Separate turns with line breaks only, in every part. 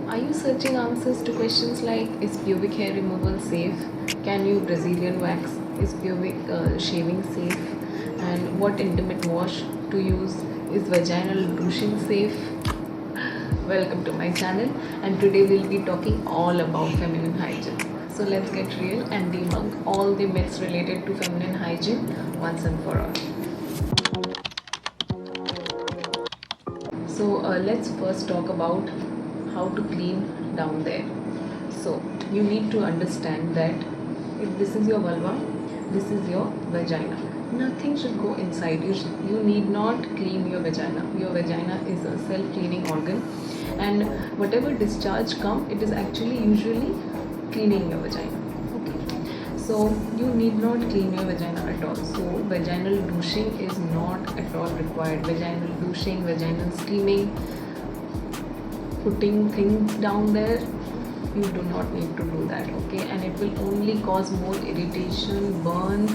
Are you searching answers to questions like, is pubic hair removal safe? Can you Brazilian wax? Is pubic shaving safe? And what intimate wash to use? Is vaginal douching safe? Welcome to my channel, and today we'll be talking all about feminine hygiene. So let's get real and debunk all the myths related to feminine hygiene once and for all. So let's first talk about how to clean down there. So you need to understand that if this is your vulva, this is your vagina. Nothing should go inside. You need not clean your vagina. Your vagina is a self-cleaning organ, and whatever discharge come, it is actually usually cleaning your vagina. Okay. So you need not clean your vagina at all. So vaginal douching is not at all required. Vaginal douching, vaginal steaming, putting things down there, you do not need to do that. Okay, and it will only cause more irritation, burns.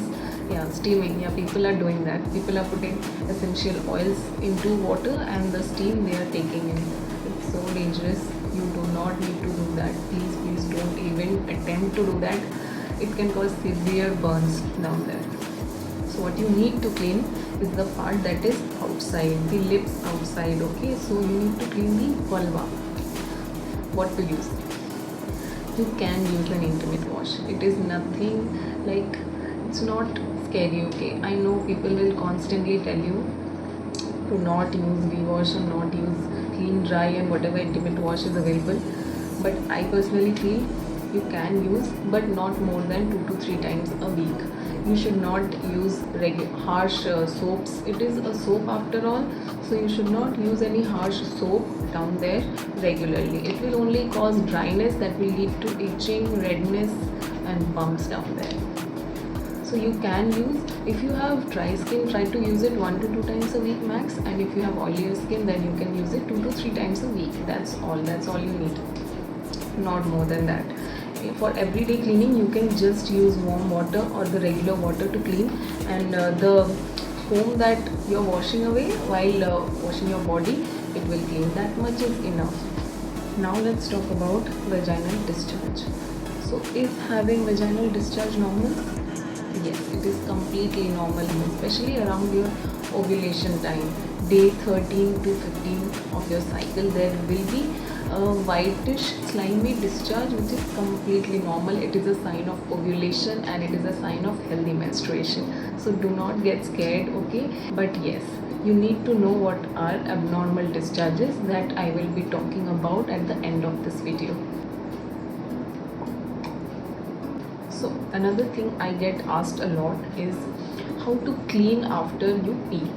Yeah, steaming, yeah, people are doing that. People are putting essential oils into water and the steam they are taking in. It's so dangerous. You do not need to do that. Please don't even attempt to do that. It can cause severe burns down there. So what you need to clean is the part that is outside, the lips outside. Okay, so you need to clean the vulva. What to use? You can use an intimate wash. It is nothing like, it's not scary. Okay, I know people will constantly tell you to not use V-wash and not use clean dry and whatever intimate wash is available, but I personally feel you can use, but not more than 2 to 3 times a week. You should not use harsh soaps. It is a soap after all, so you should not use any harsh soap down there regularly. It will only cause dryness that will lead to itching, redness and bumps down there. So you can use, if you have dry skin, try to use it 1 to 2 times a week max, and if you have oilier skin, then you can use it 2 to 3 times a week. That's all you need, not more than that. For everyday cleaning, you can just use warm water or the regular water to clean, and the foam that you're washing away while washing your body, it will clean. That much is enough. Now let's talk about vaginal discharge. So is having vaginal discharge normal? Yes, it is completely normal, especially around your ovulation time, day 13 to 15 of your cycle. There will be a whitish slimy discharge, which is completely normal. It is a sign of ovulation and it is a sign of healthy menstruation. So do not get scared, okay? But yes, you need to know what are abnormal discharges that I will be talking about at the end of this video. So another thing I get asked a lot is how to clean after you pee.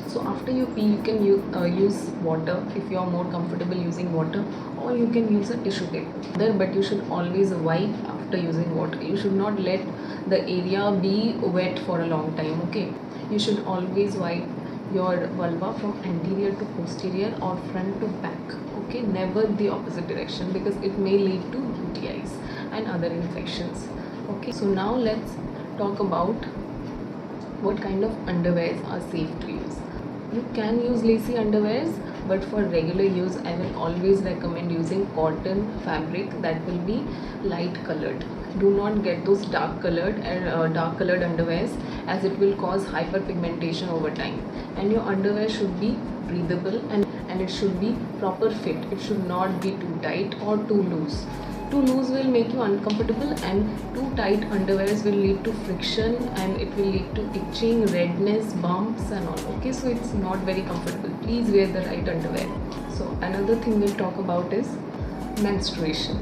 So after you pee, you can use water if you are more comfortable using water, or you can use a tissue paper. But you should always wipe after using water. You should not let the area be wet for a long time. Okay, you should always wipe your vulva from anterior to posterior or front to back. Okay, never the opposite direction, because it may lead to UTIs and other infections. Okay, so now let's talk about what kind of underwears are safe to use. You can use lacy underwears, but for regular use, I will always recommend using cotton fabric that will be light colored. Do not get those dark colored underwears, as it will cause hyperpigmentation over time. And your underwear should be breathable and it should be proper fit. It should not be too tight or too loose. Too loose will make you uncomfortable, and too tight underwears will lead to friction and it will lead to itching, redness, bumps and all. Okay, so it's not very comfortable. Please wear the right underwear. So another thing we'll talk about is menstruation.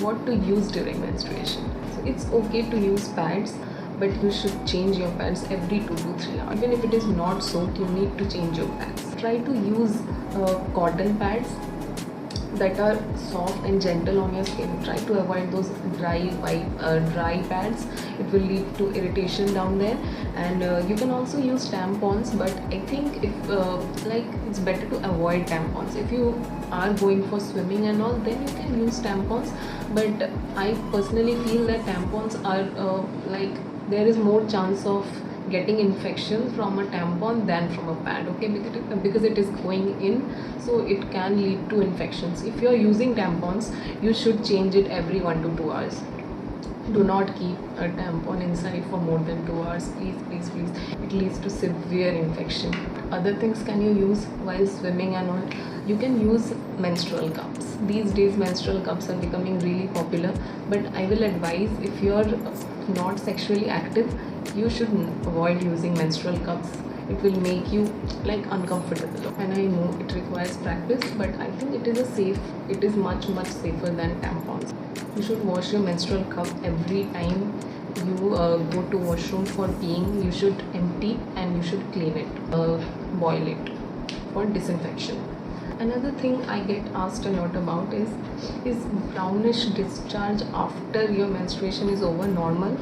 What to use during menstruation. So it's okay to use pads, but you should change your pads every 2 to 3 hours. Even if it is not soaked, you need to change your pads. Try to use cotton pads that are soft and gentle on your skin. Try to avoid those dry pads. It will lead to irritation down there. And you can also use tampons, but I think if it's better to avoid tampons. If you are going for swimming and all, then you can use tampons, but I personally feel that tampons are there is more chance of getting infection from a tampon than from a pad, okay, because it is going in, so it can lead to infections. If you are using tampons, you should change it every 1 to 2 hours. Do not keep a tampon inside for more than 2 hours, please. It leads to severe infection. Other things can you use while swimming and all? You can use menstrual cups. These days menstrual cups are becoming really popular, but I will advise, if you are not sexually active, you should avoid using menstrual cups. It will make you like uncomfortable, and I know it requires practice, but I think it is much safer than tampons. You should wash your menstrual cup every time you go to washroom for peeing. You should empty and you should clean it, boil it for disinfection. Another thing I get asked a lot about is brownish discharge after your menstruation is over normal?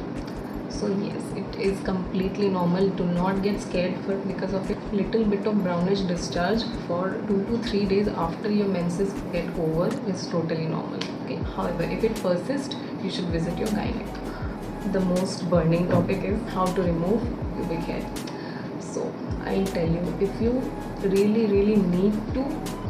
So yes, it is completely normal. Do not get scared because of a little bit of brownish discharge for 2 to 3 days after your menses get over is totally normal. Okay. However, if it persists, you should visit your gynaec. The most burning topic is how to remove pubic hair. So I'll tell you, if you really need to,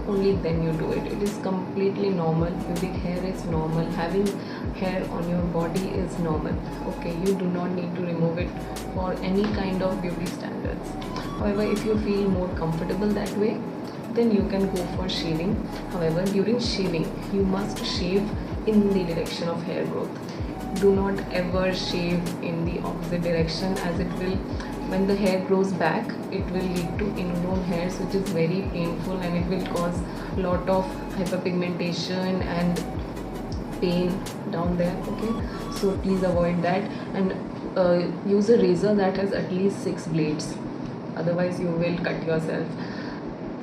only then you do it. It is completely normal. Pubic hair is normal. Having hair on your body is normal. Okay, you do not need to remove it for any kind of beauty standards. However, if you feel more comfortable that way, then you can go for shaving. However, during shaving, you must shave in the direction of hair growth. Do not ever shave in the opposite direction, as it will, when the hair grows back, it will lead to ingrown hairs, which is very painful, and it will cause a lot of hyperpigmentation and pain down there. Okay, so please avoid that, and use a razor that has at least 6 blades, otherwise you will cut yourself.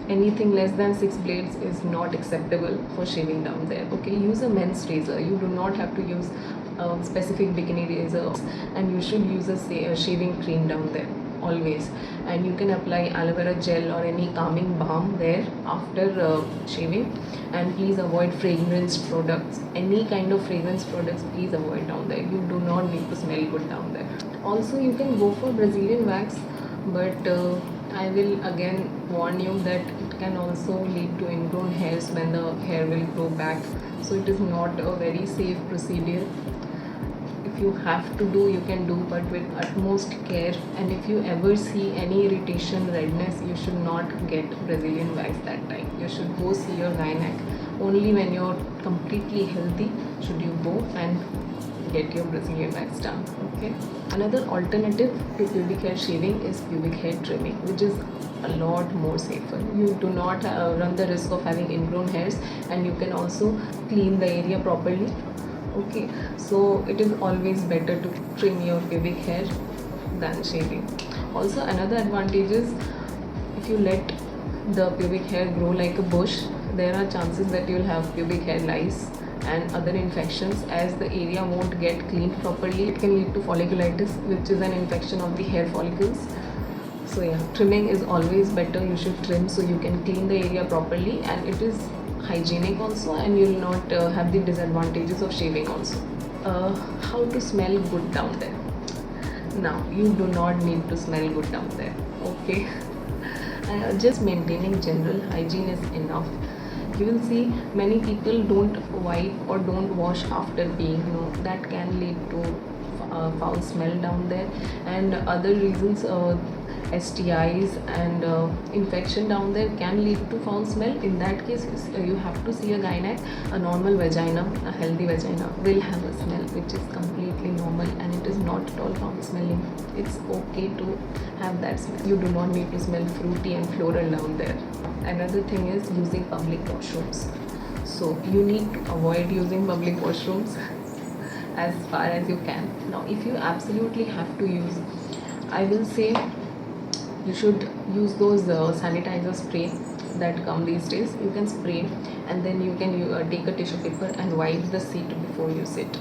Anything less than 6 blades is not acceptable for shaving down there. Okay, use a men's razor. You do not have to use a specific bikini razor, and you should use a shaving cream down there always, and you can apply aloe vera gel or any calming balm there after shaving. And please avoid fragrance products. Any kind of fragrance products, please avoid down there. You do not need to smell good down there. Also, you can go for Brazilian wax, but I will again warn you that it can also lead to ingrown hairs when the hair will grow back, so it is not a very safe procedure. If you have to do, you can do, but with utmost care. And if you ever see any irritation, redness, you should not get Brazilian wax that time. You should go see your gynaec. Only when you're completely healthy should you go and get your Brazilian wax done. Okay. Another alternative to pubic hair shaving is pubic hair trimming, which is a lot more safer. You do not run the risk of having ingrown hairs, and you can also clean the area properly. Okay, so it is always better to trim your pubic hair than shaving. Also, another advantage is, if you let the pubic hair grow like a bush, there are chances that you'll have pubic hair lice and other infections, as the area won't get cleaned properly. It can lead to folliculitis, which is an infection of the hair follicles. So yeah, trimming is always better. You should trim so you can clean the area properly, and it is hygienic also, and you will not have the disadvantages of shaving also. How to smell good down there? Now, you do not need to smell good down there. Okay. Just maintaining general hygiene is enough. You will see many people don't wipe or don't wash after peeing. No, that can lead to foul smell down there, and other reasons. STIs and infection down there can lead to foul smell. In that case, you have to see a gynaec. A normal vagina, a healthy vagina, will have a smell which is completely normal, and it is not at all foul smelling. It's okay to have that smell. You do not need to smell fruity and floral down there. Another thing is using public washrooms. So you need to avoid using public washrooms as far as you can. Now, if you absolutely have to use, I will say you should use those sanitizer spray that come these days. You can spray, and then you can take a tissue paper and wipe the seat before you sit.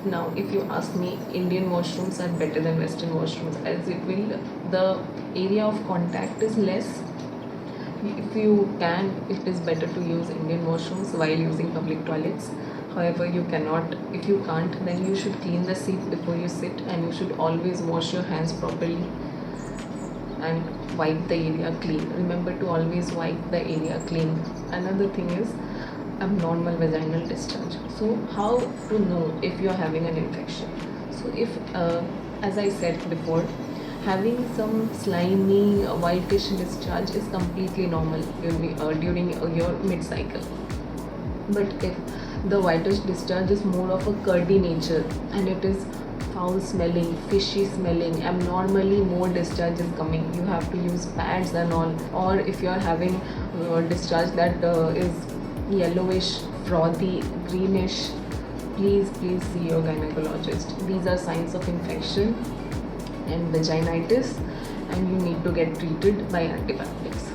Now, if you ask me, Indian washrooms are better than Western washrooms, as the area of contact is less. If you can, it is better to use Indian washrooms while using public toilets. However, if you can't, then you should clean the seat before you sit, and you should always wash your hands properly. and wipe the area clean. Remember to always wipe the area clean. Another thing is abnormal vaginal discharge. So how to know if you are having an infection? So if as I said before, having some slimy whitish discharge is completely normal during your mid cycle. But if the whitish discharge is more of a curdy nature and it is foul smelling, fishy smelling, abnormally more discharge is coming, you have to use pads and all. Or if you are having discharge that is yellowish, frothy, greenish, please see your gynecologist. These are signs of infection and vaginitis, and you need to get treated by antibiotics.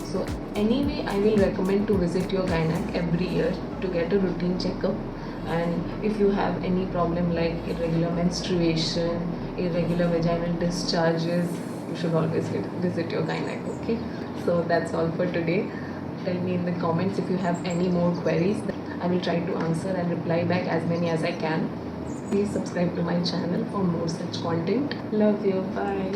So anyway, I will recommend to visit your gynac every year to get a routine checkup. And if you have any problem like irregular menstruation, irregular vaginal discharges, you should always visit your gynac. Okay, so that's all for today. Tell me in the comments if you have any more queries. I will try to answer and reply back as many as I can. Please subscribe to my channel for more such content. Love you. Bye.